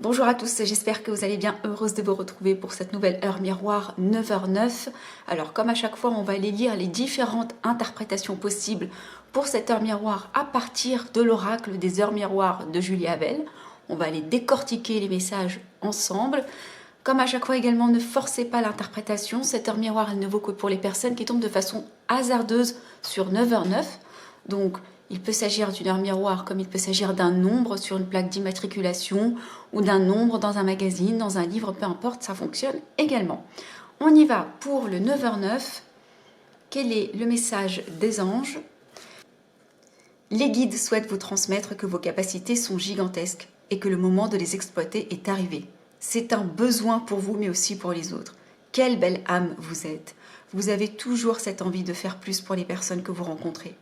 Bonjour à tous, j'espère que vous allez bien, heureuse de vous retrouver pour cette nouvelle heure miroir 9h09. Alors comme à chaque fois, on va aller lire les différentes interprétations possibles pour cette heure miroir à partir de l'oracle des heures miroirs de Julie Havel. On va aller décortiquer les messages ensemble. Comme à chaque fois également, ne forcez pas l'interprétation. Cette heure miroir, elle ne vaut que pour les personnes qui tombent de façon hasardeuse sur 9h09. Donc, il peut s'agir d'une heure miroir comme il peut s'agir d'un nombre sur une plaque d'immatriculation ou d'un nombre dans un magazine, dans un livre, peu importe, ça fonctionne également. On y va pour le 9h09. Quel est le message des anges? Les guides souhaitent vous transmettre que vos capacités sont gigantesques et que le moment de les exploiter est arrivé. C'est un besoin pour vous mais aussi pour les autres. Quelle belle âme vous êtes! Vous avez toujours cette envie de faire plus pour les personnes que vous rencontrez.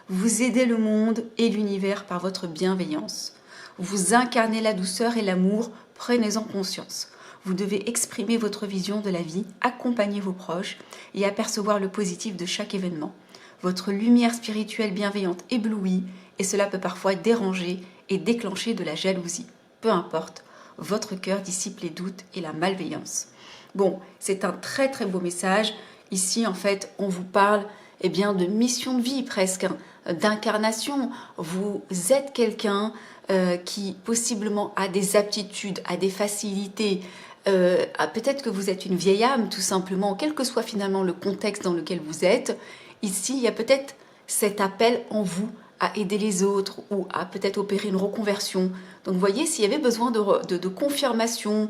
Vous aidez le monde et l'univers par votre bienveillance. Vous incarnez la douceur et l'amour, prenez-en conscience. Vous devez exprimer votre vision de la vie, accompagner vos proches et apercevoir le positif de chaque événement. Votre lumière spirituelle bienveillante éblouit et cela peut parfois déranger et déclencher de la jalousie. Peu importe, votre cœur dissipe les doutes et la malveillance. Bon, c'est un très très beau message. Ici, en fait, on vous parle de mission de vie presque, d'incarnation. Vous êtes quelqu'un qui possiblement a des aptitudes, a des facilités. Peut-être que vous êtes une vieille âme tout simplement, quel que soit finalement le contexte dans lequel vous êtes. Ici, il y a peut-être cet appel en vous à aider les autres ou à peut-être opérer une reconversion. Donc vous voyez, s'il y avait besoin de confirmation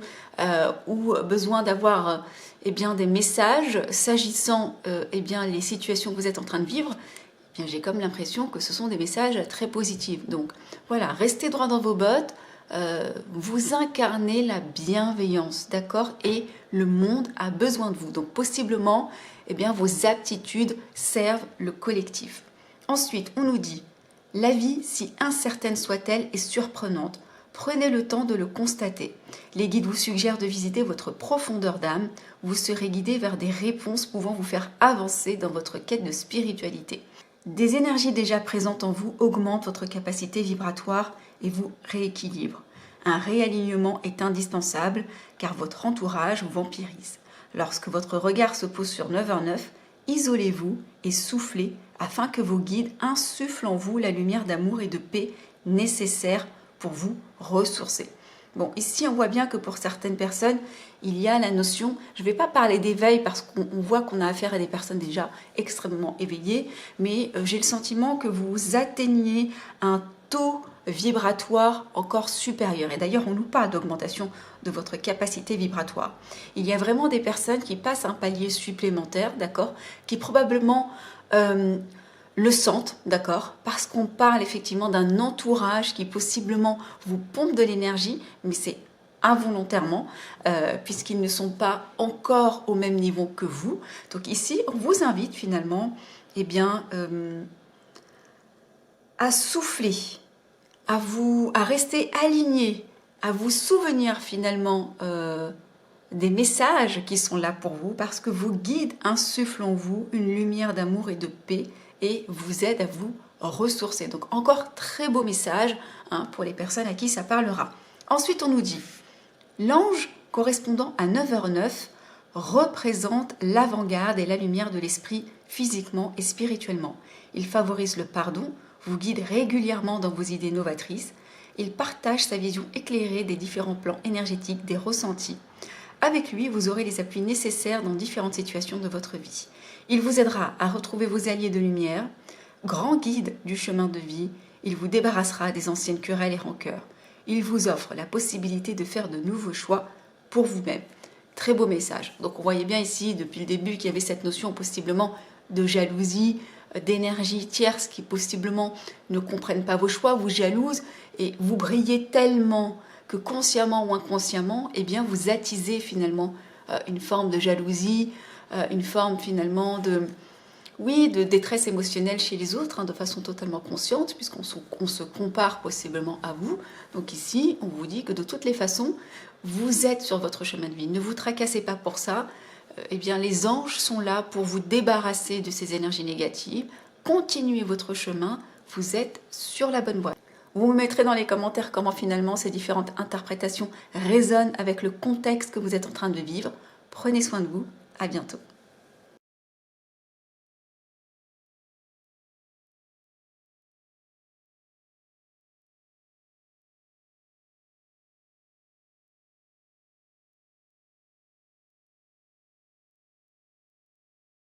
ou besoin d'avoir des messages s'agissant les situations que vous êtes en train de vivre, j'ai comme l'impression que ce sont des messages très positifs. Donc voilà, restez droit dans vos bottes, vous incarnez la bienveillance, d'accord? Et le monde a besoin de vous. Donc possiblement, vos aptitudes servent le collectif. Ensuite, on nous dit, la vie, si incertaine soit-elle, est surprenante. Prenez le temps de le constater. Les guides vous suggèrent de visiter votre profondeur d'âme. Vous serez guidé vers des réponses pouvant vous faire avancer dans votre quête de spiritualité. Des énergies déjà présentes en vous augmentent votre capacité vibratoire et vous rééquilibrent. Un réalignement est indispensable car votre entourage vous vampirise. Lorsque votre regard se pose sur 9h09, isolez-vous et soufflez afin que vos guides insufflent en vous la lumière d'amour et de paix nécessaire pour vous ressourcer. Bon, ici on voit bien que pour certaines personnes, il y a la notion, je ne vais pas parler d'éveil parce qu'on voit qu'on a affaire à des personnes déjà extrêmement éveillées, mais j'ai le sentiment que vous atteignez un taux vibratoire encore supérieur. Et d'ailleurs, on nous parle d'augmentation de votre capacité vibratoire. Il y a vraiment des personnes qui passent un palier supplémentaire, d'accord, qui probablement le sentent, d'accord, parce qu'on parle effectivement d'un entourage qui possiblement vous pompe de l'énergie, mais c'est involontairement, puisqu'ils ne sont pas encore au même niveau que vous. Donc ici, on vous invite finalement à souffler, à rester aligné, à vous souvenir finalement des messages qui sont là pour vous, parce que vos guides insufflent en vous une lumière d'amour et de paix et vous aident à vous ressourcer. Donc encore très beau message pour les personnes à qui ça parlera. Ensuite, on nous dit, l'ange correspondant à 9h09 représente l'avant-garde et la lumière de l'esprit physiquement et spirituellement. Il favorise le pardon, vous guide régulièrement dans vos idées novatrices. Il partage sa vision éclairée des différents plans énergétiques, des ressentis. Avec lui, vous aurez les appuis nécessaires dans différentes situations de votre vie. Il vous aidera à retrouver vos alliés de lumière. Grand guide du chemin de vie, il vous débarrassera des anciennes querelles et rancœurs. Il vous offre la possibilité de faire de nouveaux choix pour vous-même. Très beau message. Donc on voyait bien ici, depuis le début, qu'il y avait cette notion possiblement de jalousie, d'énergie tierce qui possiblement ne comprennent pas vos choix, vous jalousent et vous brillez tellement que consciemment ou inconsciemment, vous attisez finalement une forme de jalousie, une forme finalement de détresse émotionnelle chez les autres, de façon totalement consciente, puisqu'on se compare possiblement à vous. Donc ici, on vous dit que de toutes les façons, vous êtes sur votre chemin de vie. Ne vous tracassez pas pour ça. Les anges sont là pour vous débarrasser de ces énergies négatives. Continuez votre chemin, vous êtes sur la bonne voie. Vous me mettrez dans les commentaires comment finalement ces différentes interprétations résonnent avec le contexte que vous êtes en train de vivre. Prenez soin de vous, à bientôt.